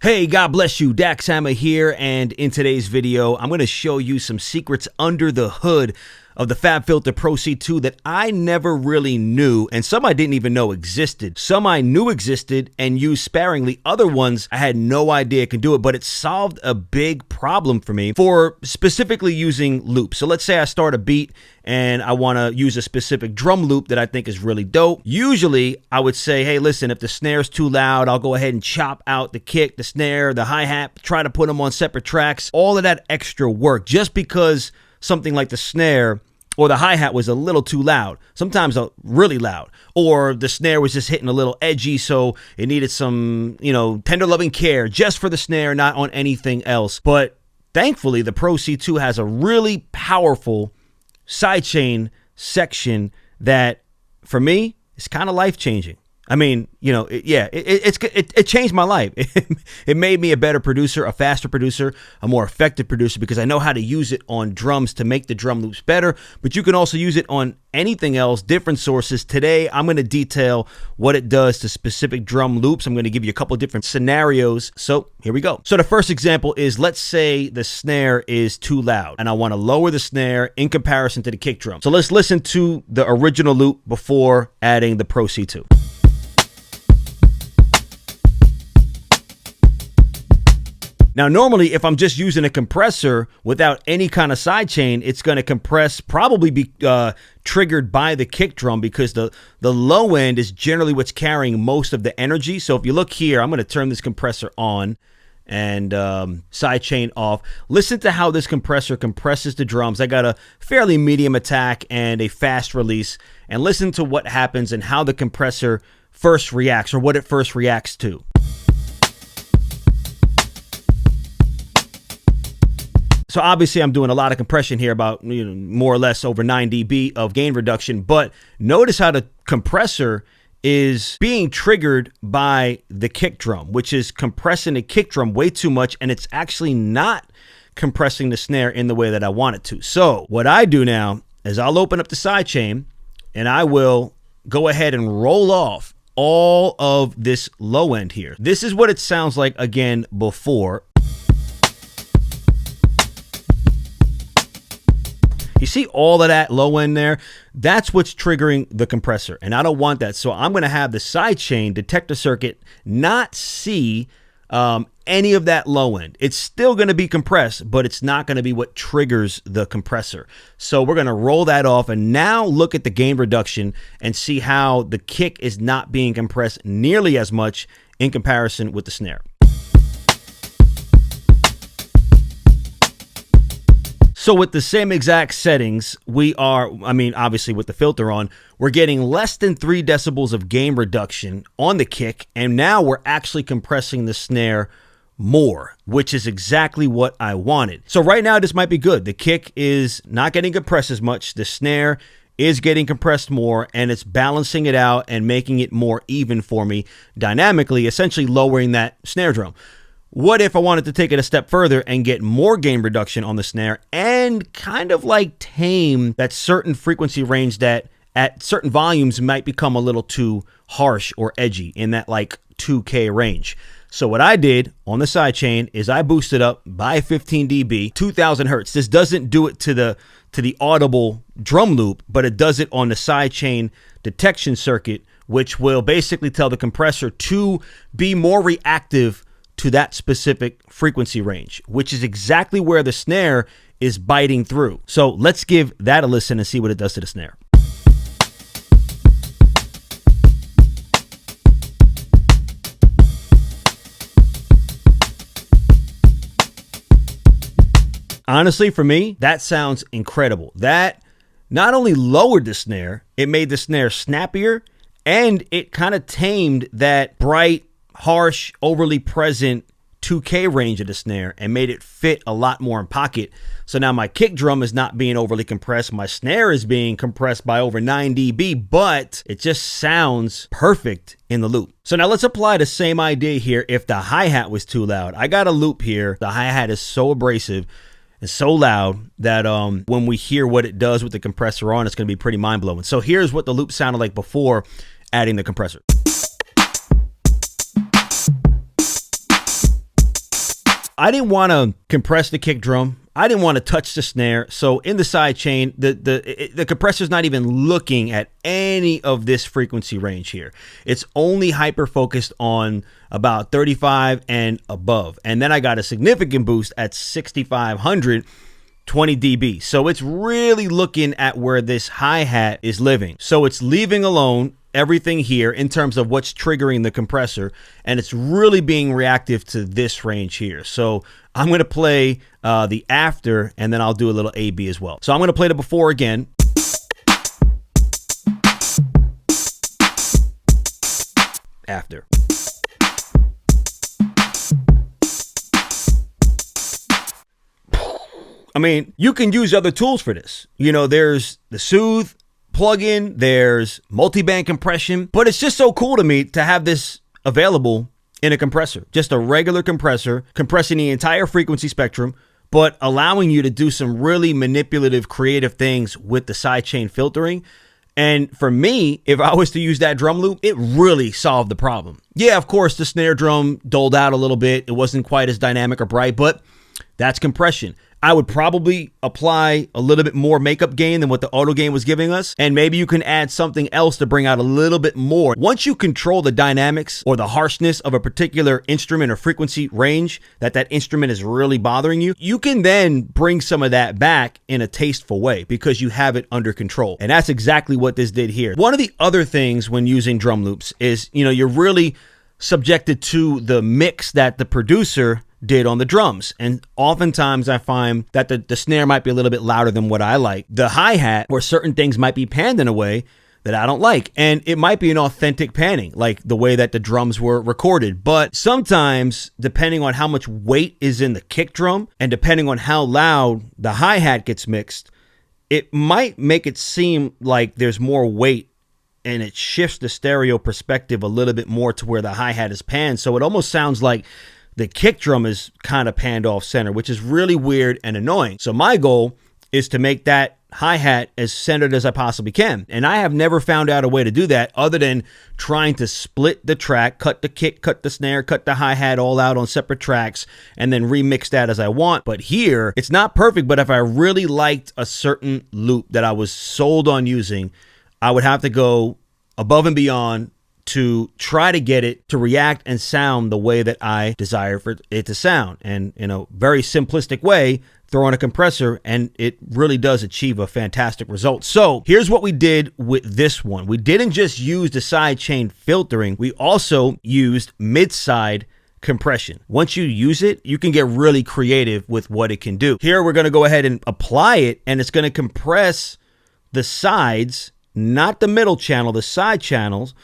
Hey, God bless you, Hamma here, and in today's video, I'm going to show you some secrets under the hood of the FabFilter Pro C2 that I never really knew, and some I didn't even know existed. Some I knew existed and used sparingly. Other ones I had no idea could do it, but it solved a big problem for me for specifically using loops. So let's say I start a beat and I want to use a specific drum loop that I think is really dope. Usually, I would say, hey, listen, if the snare's too loud, I'll go ahead and chop out the kick, the snare, the hi-hat, try to put them on separate tracks. All of that extra work, just because something like the snare or the hi-hat was a little too loud, sometimes really loud, or the snare was just hitting a little edgy, so it needed some, tender loving care just for the snare, not on anything else. But thankfully, the Pro C2 has a really powerful sidechain section that, for me, is kind of life-changing. I mean, it changed my life. It made me a better producer, a faster producer, a more effective producer, because I know how to use it on drums to make the drum loops better, but you can also use it on anything else, different sources. Today, I'm going to detail what it does to specific drum loops. I'm going to give you a couple different scenarios. So here we go. So the first example is, let's say the snare is too loud and I want to lower the snare in comparison to the kick drum. So let's listen to the original loop before adding the Pro C2. Now, normally, if I'm just using a compressor without any kind of sidechain, it's going to compress, probably be triggered by the kick drum, because the low end is generally what's carrying most of the energy. So if you look here, I'm going to turn this compressor on and sidechain off. Listen to how this compressor compresses the drums. I got a fairly medium attack and a fast release. And listen to what happens and how the compressor first reacts, or what it first reacts to. So obviously I'm doing a lot of compression here, about more or less over 9 dB of gain reduction, but notice how the compressor is being triggered by the kick drum, which is compressing the kick drum way too much, and it's actually not compressing the snare in the way that I want it to. So what I do now is I'll open up the sidechain and I will go ahead and roll off all of this low end here. This is what it sounds like again before. You see all of that low end there? That's what's triggering the compressor, and I don't want that. So I'm going to have the sidechain detector circuit not see any of that low end. It's still going to be compressed, but it's not going to be what triggers the compressor. So we're going to roll that off, and now look at the gain reduction and see how the kick is not being compressed nearly as much in comparison with the snare. So with the same exact settings, obviously with the filter on, we're getting less than 3 decibels of gain reduction on the kick, and now we're actually compressing the snare more, which is exactly what I wanted. So right now, this might be good. The kick is not getting compressed as much. The snare is getting compressed more, and it's balancing it out and making it more even for me dynamically, essentially lowering that snare drum. What if I wanted to take it a step further and get more gain reduction on the snare and kind of like tame that certain frequency range that at certain volumes might become a little too harsh or edgy, in that like 2K range? So what I did on the sidechain is I boosted up by 15 dB, 2000 hertz. This doesn't do it to the audible drum loop, but it does it on the sidechain detection circuit, which will basically tell the compressor to be more reactive to that specific frequency range, which is exactly where the snare is biting through. So let's give that a listen and see what it does to the snare. Honestly, for me, that sounds incredible. That not only lowered the snare, it made the snare snappier, and it kind of tamed that bright, harsh, overly present 2K range of the snare and made it fit a lot more in pocket. So now my kick drum is not being overly compressed. My snare is being compressed by over 9 dB, but it just sounds perfect in the loop. So now let's apply the same idea here if the hi-hat was too loud. I got a loop here. The hi-hat is so abrasive and so loud that when we hear what it does with the compressor on, it's going to be pretty mind-blowing. So here's what the loop sounded like before adding the compressor. I didn't want to compress the kick drum. I didn't want to touch the snare. So in the side chain, the compressor's not even looking at any of this frequency range here. It's only hyper focused on about 35 and above. And then I got a significant boost at 6,500, 20 dB. So it's really looking at where this hi-hat is living. So it's leaving alone everything here in terms of what's triggering the compressor, and it's really being reactive to this range here. So I'm going to play the after, and then I'll do a little A-B as well. So I'm going to play the before again. After. I mean, you can use other tools for this. You know, there's the Soothe plugin, there's multi-band compression, but it's just so cool to me to have this available in a compressor. Just a regular compressor, compressing the entire frequency spectrum, but allowing you to do some really manipulative, creative things with the sidechain filtering. And for me, if I was to use that drum loop, it really solved the problem. Yeah, of course, the snare drum doled out a little bit. It wasn't quite as dynamic or bright, but that's compression. I would probably apply a little bit more makeup gain than what the auto gain was giving us. And maybe you can add something else to bring out a little bit more. Once you control the dynamics or the harshness of a particular instrument or frequency range that instrument is really bothering you, you can then bring some of that back in a tasteful way because you have it under control. And that's exactly what this did here. One of the other things when using drum loops is, you know, you're really subjected to the mix that the producer did on the drums. And oftentimes I find that the snare might be a little bit louder than what I like. The hi-hat or certain things might be panned in a way that I don't like. And it might be an authentic panning, like the way that the drums were recorded. But sometimes, depending on how much weight is in the kick drum and depending on how loud the hi-hat gets mixed, it might make it seem like there's more weight and it shifts the stereo perspective a little bit more to where the hi-hat is panned. So it almost sounds like the kick drum is kind of panned off center, which is really weird and annoying. So my goal is to make that hi-hat as centered as I possibly can. And I have never found out a way to do that other than trying to split the track, cut the kick, cut the snare, cut the hi-hat all out on separate tracks, and then remix that as I want. But here, it's not perfect, but if I really liked a certain loop that I was sold on using, I would have to go above and beyond to try to get it to react and sound the way that I desire for it to sound. And in a very simplistic way, throw on a compressor and it really does achieve a fantastic result. So here's what we did with this one. We didn't just use the sidechain filtering, we also used mid-side compression. Once you use it, you can get really creative with what it can do. Here we're going to go ahead and apply it, and it's going to compress the sides, not the middle channel, the side channels.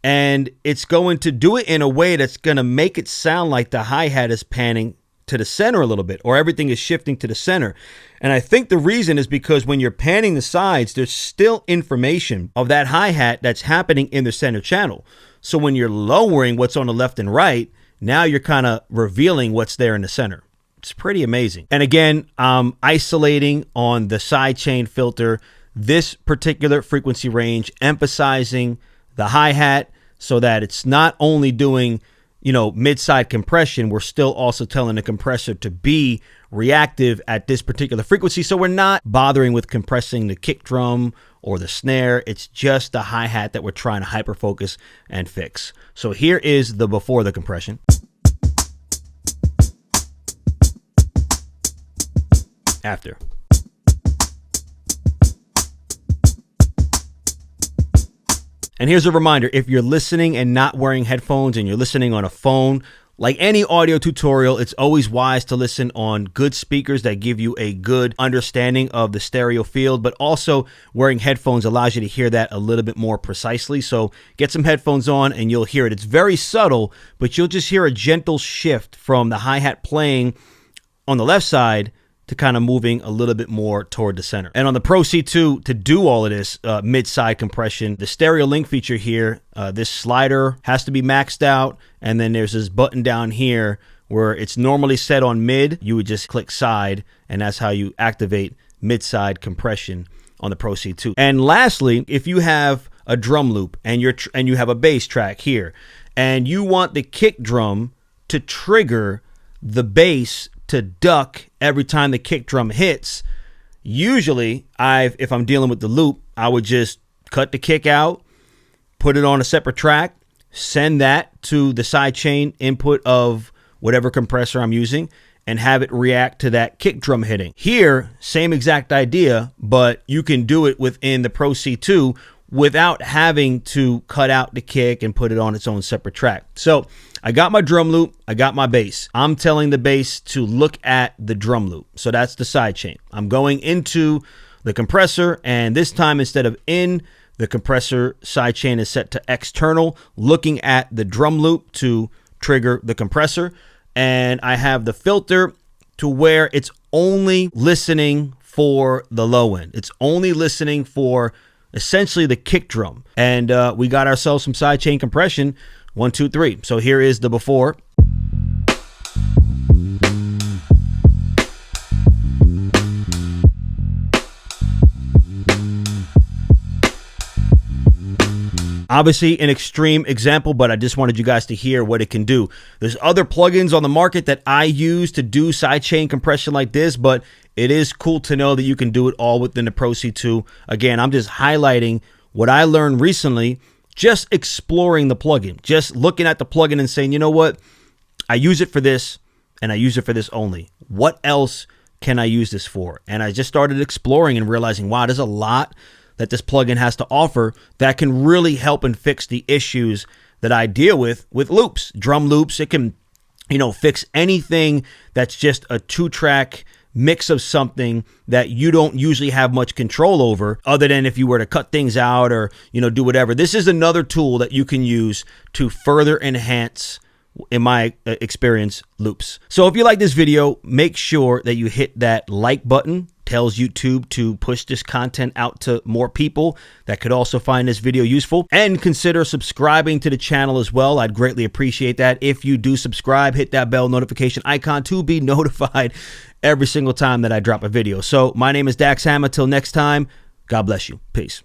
And it's going to do it in a way that's going to make it sound like the hi-hat is panning to the center a little bit, or everything is shifting to the center. And I think the reason is because when you're panning the sides, there's still information of that hi-hat that's happening in the center channel. So when you're lowering what's on the left and right, now you're kind of revealing what's there in the center. It's pretty amazing. And again, I'm isolating on the sidechain filter this particular frequency range, emphasizing the hi-hat so that it's not only doing, you know, mid-side compression, we're still also telling the compressor to be reactive at this particular frequency. So we're not bothering with compressing the kick drum or the snare. It's just the hi-hat that we're trying to hyper-focus and fix. So here is the before the compression. After. And here's a reminder, if you're listening and not wearing headphones and you're listening on a phone, like any audio tutorial, it's always wise to listen on good speakers that give you a good understanding of the stereo field, but also wearing headphones allows you to hear that a little bit more precisely. So get some headphones on and you'll hear it. It's very subtle, but you'll just hear a gentle shift from the hi-hat playing on the left side to kind of moving a little bit more toward the center. And on the Pro C2, to do all of this mid-side compression, the stereo link feature here, this slider has to be maxed out. And then there's this button down here where it's normally set on mid. You would just click side, and that's how you activate mid-side compression on the Pro C2. And lastly, if you have a drum loop and you have a bass track here, and you want the kick drum to trigger the bass to duck every time the kick drum hits, usually if I'm dealing with the loop, I would just cut the kick out, put it on a separate track, send that to the sidechain input of whatever compressor I'm using, and have it react to that kick drum hitting. Here, same exact idea, but you can do it within the Pro C2 without having to cut out the kick and put it on its own separate track. So I got my drum loop, I got my bass. I'm telling the bass to look at the drum loop. So that's the sidechain. I'm going into the compressor, and this time instead of in, the compressor sidechain is set to external, looking at the drum loop to trigger the compressor. And I have the filter to where it's only listening for the low end. It's only listening for essentially the kick drum. And we got ourselves some sidechain compression. 1, 2, 3. So here is the before. Obviously an extreme example, but I just wanted you guys to hear what it can do. There's other plugins on the market that I use to do sidechain compression like this, but it is cool to know that you can do it all within the Pro C2. Again, I'm just highlighting what I learned recently, just exploring the plugin, just looking at the plugin and saying, you know what? I use it for this and I use it for this only. What else can I use this for? And I just started exploring and realizing, wow, there's a lot that this plugin has to offer that can really help and fix the issues that I deal with loops, drum loops. It can, fix anything that's just a 2-track mix of something that you don't usually have much control over, other than if you were to cut things out or, do whatever. This is another tool that you can use to further enhance, in my experience, loops. So if you like this video, make sure that you hit that like button. Tells YouTube to push this content out to more people that could also find this video useful, and consider subscribing to the channel as well. I'd greatly appreciate that. If you do subscribe, hit that bell notification icon to be notified every single time that I drop a video. So my name is Hamma. Till next time, God bless you. Peace.